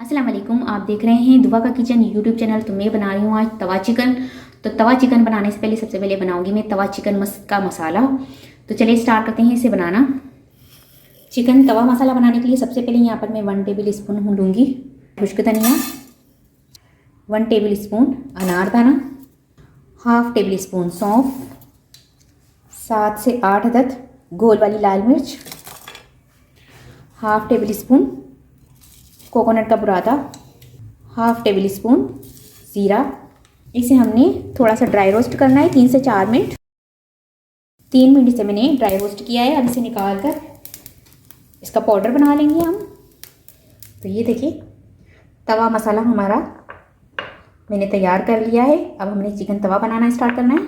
अस्सलाम वालेकुम। आप देख रहे हैं दुआ का किचन यूट्यूब चैनल। तो मैं बना रही हूँ आज तवा चिकन। तो तवा चिकन बनाने से पहले सबसे पहले बनाऊंगी मैं तवा चिकन का मसाला। तो चलिए स्टार्ट करते हैं इसे बनाना। चिकन तवा मसाला बनाने के लिए सबसे पहले यहाँ पर मैं 1 टेबल स्पून लूँगी खुश्क धनिया, 1 टेबल स्पून अनारदाना, हाफ टेबल स्पून सौंफ, 7 से 8 अदद गोल वाली लाल मिर्च, हाफ टेबल स्पून कोकोनट का बुरादा, हाफ टेबल स्पून ज़ीरा। इसे हमने थोड़ा सा ड्राई रोस्ट करना है 3 से 4 मिनट। 3 मिनट से मैंने ड्राई रोस्ट किया है। अब इसे निकाल कर इसका पाउडर बना लेंगे हम। तो ये देखिए तवा मसाला हमारा मैंने तैयार कर लिया है। अब हमने चिकन तवा बनाना स्टार्ट करना है।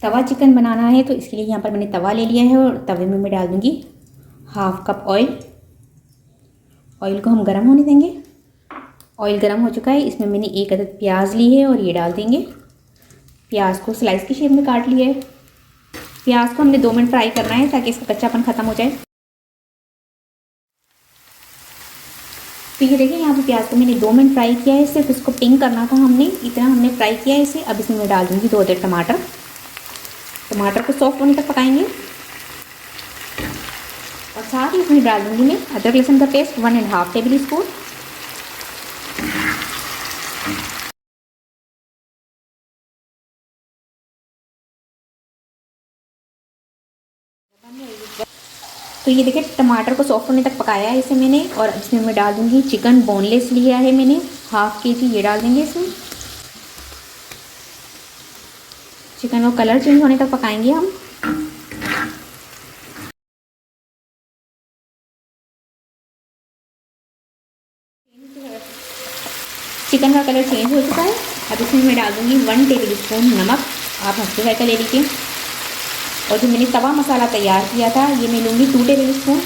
तवा चिकन बनाना है तो इसके लिए यहाँ पर मैंने तवा ले लिया है और तवे में मैं डाल दूँगी हाफ कप ऑयल। ऑयल को हम गर्म होने देंगे। ऑयल गर्म हो चुका है। इसमें मैंने 1 अदद प्याज ली है और ये डाल देंगे। प्याज को स्लाइस की शेप में काट लिया है। प्याज को हमने 2 मिनट फ्राई करना है ताकि इसका कच्चापन ख़त्म हो जाए। तो ये देखिए यहाँ पे प्याज को मैंने 2 मिनट फ्राई किया है। सिर्फ इसको पिंक करना था हमने, इतना हमने फ्राई किया है इसे। अब इसमें मैं डाल दूँगी 2 अदद टमाटर। टमाटर को सॉफ्ट होने तक पकाएंगे और साथ ही इसमें डाल दूँगी मैं अदरक लहसुन का पेस्ट 1.5 टेबल स्पून। तो ये देखिए टमाटर को सॉफ्ट होने तक पकाया है इसे मैंने। और इसमें मैं डाल दूँगी चिकन बोनलेस लिया है मैंने, हाफ केजी ये डाल देंगे इसमें। चिकन को कलर चेंज होने तक पकाएंगे हम। चिकन का कलर चेंज हो चुका है। अब इसमें मैं डाल दूँगी 1 टेबल स्पून नमक। आप हंसते हुए का ले लीजिए। और जो मैंने तवा मसाला तैयार किया था ये मैं लूँगी 2 टेबल स्पून।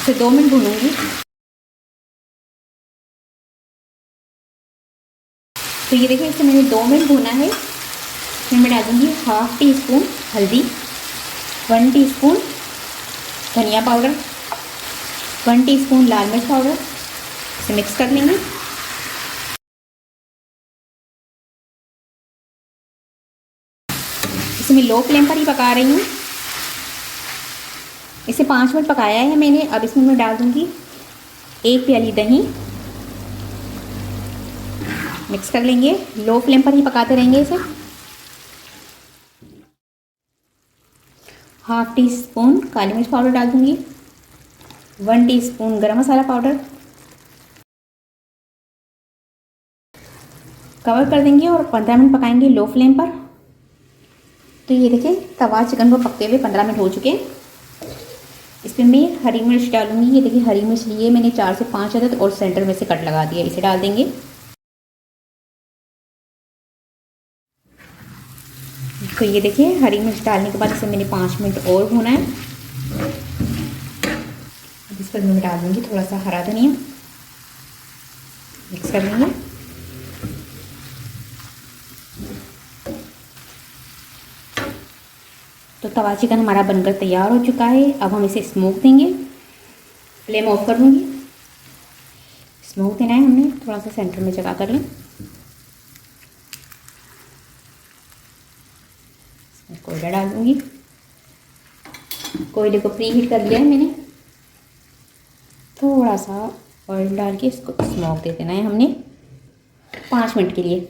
इसे 2 मिनट भूनूंगी। तो ये देखिए इसे मैंने 2 मिनट भूना है। इसमें मैं डाल दूँगी हाफ टी स्पून हल्दी, 1 टीस्पून धनिया पाउडर, 1 टीस्पून लाल मिर्च पाउडर। इसे मिक्स कर लेंगे। इसे मैं लो फ्लेम पर ही पका रही हूँ। इसे 5 मिनट पकाया है मैंने। अब इसमें मैं डाल दूँगी 1 प्याली दही। मिक्स कर लेंगे। लो फ्लेम पर ही पकाते रहेंगे इसे। हाफ टी स्पून काली मिर्च पाउडर डाल दूँगी, 1 टीस्पून गरम मसाला पाउडर। कवर कर देंगे और 15 मिनट पकाएंगे लो फ्लेम पर। तो ये देखिए तवा चिकन को पकते हुए 15 मिनट हो चुके हैं। इसमें मैं हरी मिर्च डालूंगी। ये देखिए हरी मिर्च लिए मैंने 4 से 5 अदद और सेंटर में से कट लगा दिया। इसे डाल देंगे। तो ये देखिए हरी मिर्च डालने के बाद इसे मैंने 5 मिनट और भूना है। अब इस पर मैं डाल दूँगी थोड़ा सा हरा धनिया। मिक्स कर लेंगे। तो तवा चिकन हमारा बनकर तैयार हो चुका है। अब हम इसे स्मोक देंगे। फ्लेम ऑफ कर दूँगी। स्मोक देना है हमने, थोड़ा सा सेंटर में जगह कर लें। इसमें कोयला डाल दूँगी। कोयले को प्री हीट कर लिया है मैंने। थोड़ा सा ऑयल डाल के इसको स्मोक दे देना है हमने 5 मिनट के लिए।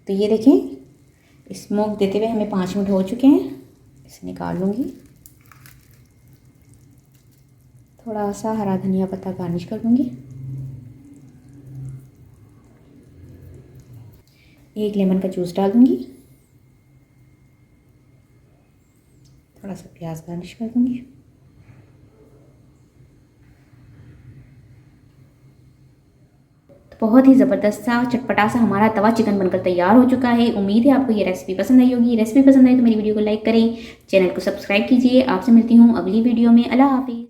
तो ये देखें स्मोक देते हुए हमें 5 मिनट हो चुके हैं। इसे निकाल लूँगी। थोड़ा सा हरा धनिया पत्ता गार्निश कर दूँगी। 1 लेमन का जूस डाल दूँगी। थोड़ा सा प्याज गार्निश कर दूँगी। बहुत ही ज़बरदस्त सा चटपटा सा हमारा तवा चिकन बनकर तैयार हो चुका है। उम्मीद है आपको ये रेसिपी पसंद आई होगी। रेसिपी पसंद आई तो मेरी वीडियो को लाइक करें, चैनल को सब्सक्राइब कीजिए। आपसे मिलती हूँ अगली वीडियो में। अल्लाह हाफिज़।